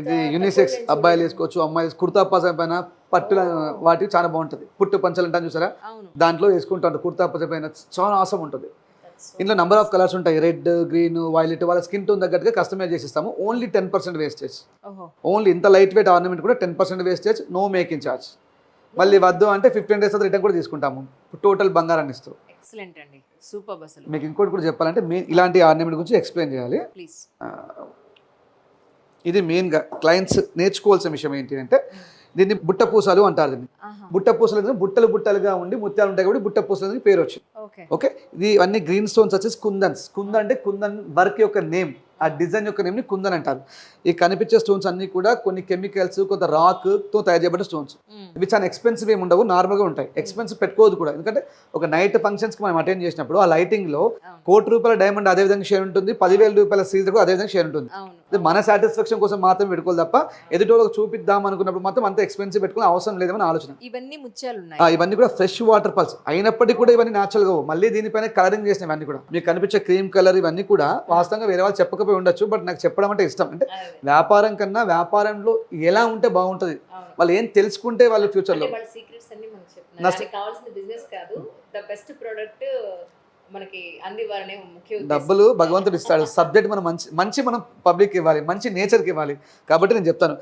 ఇది యూనిసెక్స్, అబ్బాయిలు వేసుకోవచ్చు, అమ్మాయిలు కుర్తా పజామా పైన పట్టుల వాటికి చాలా బాగుంటుంది. పుట్టు పంచలు అంటాను చూసారా, అవును. దాంట్లో వేసుకుంటారు. కుర్తా పజామా పైన చాలా ఆసం ఉంటుంది. ఇందులో నెంబర్ ఆఫ్ కలర్స్ ఉంటాయి, రెడ్, గ్రీన్, వైలెట్. వాళ్ళ స్కిన్ టోన్ తగ్గట్టుగా కస్టమైజ్ చేసిస్తాము. Only 10% wastage. ఓహో. ఓన్లీ ఇంత లైట్ వెయిట్ ఆర్నమెంట్ కూడా 10% వేస్టేజ్, నో మేకింగ్ ఛార్జ్. మళ్ళీ వద్దు అంటే 15 days రిటర్న్ కూడా తీసుకుంటాము. టోటల్ బంగారాన్ని ఇస్తూ. ఎక్సలెంట్ అండి, సూపర్ అసలు. మీకు ఇంకోటి కూడా చెప్పాలంటే ఇలాంటి ఆర్నమెంట్ గురించి ఎక్స్ప్లెయిన్ చేయాలి. ప్లీజ్. ఇది మెయిన్గా క్లయింట్స్ నేర్చుకోవాల్సిన విషయం ఏంటి అంటే, దీన్ని బుట్ట పూసలు అంటారు. దీన్ని బుట్ట పూసలు అంటే బుట్టలు బుట్టలుగా ఉండి ముత్యాలు ఉంటాయి కాబట్టి బుట్ట పూసలు అనేది పేరు వచ్చింది. ఓకే, ఇది అన్ని గ్రీన్ స్టోన్స్ వచ్చేసి కుందన్స్. కుందన్ అంటే కుందన్ వర్క్ యొక్క నేమ్, ఆ డిజైన్ యొక్క నేమ్ని కుందన్ అంటారు. ఈ కనిపించే స్టోన్స్ అన్ని కూడా కొన్ని కెమికల్స్, కొంత రాక్తో తయారు చేయబడిన స్టోన్స్. ఇవి చాలా ఎక్స్పెన్సివ్ ఏమి ఉండవు, నార్మల్గా ఉంటాయి. ఎక్స్పెన్సివ్ పెట్టుకోవద్దు కూడా, ఎందుకంటే ఒక నైట్ ఫంక్షన్స్కి మనం అటెండ్ చేసినప్పుడు ఆ లైటింగ్లో ₹1,00,00,000 డైమండ్ అదే విధంగా షేర్ ఉంటుంది, ₹10,000 సీజర్ కూడా అదే విధంగా షేర్ ఉంటుంది. మన సాటిస్ఫాక్షన్ కోసం మాత్రం పెట్టుకోవాలి తప్ప ఎదుటి వాళ్ళకి చూపిద్దాం అనుకున్నప్పుడు మాత్రం అంత ఎక్స్పెన్సివ్ పెట్టుకునే అవసరం లేదని ఆలోచన. ఇవన్నీ ముత్యాలు ఉన్నాయి, ఇవన్నీ కూడా ఫ్రెష్ వాటర్ పల్స్ అయినప్పటికీ కూడా ఇవన్నీ న్యాచురల్గా మళ్ళీ దీనిపైన కలరింగ్ చేసిన ఇవన్నీ కూడా మీకు కనిపించే క్రీమ్ కలర్ ఇవన్నీ కూడా వాస్తవంగా వేరే వాళ్ళు చెప్పకపోయి ఉండొచ్చు, బట్ నాకు చెప్పడం అంటే ఇష్టం. అంటే వ్యాపారం కన్నా వ్యాపారంలో ఎలా ఉంటే బాగుంటుంది, వాళ్ళు ఏం తెలుసుకుంటే వాళ్ళు ఫ్యూచర్లో డబ్బులు భగవంతుడు ఇస్తాడు. సబ్జెక్ట్ మనం మంచి మనం పబ్లిక్ ఇవ్వాలి, మంచి నేచర్కి ఇవ్వాలి. కాబట్టి నేను చెప్తాను.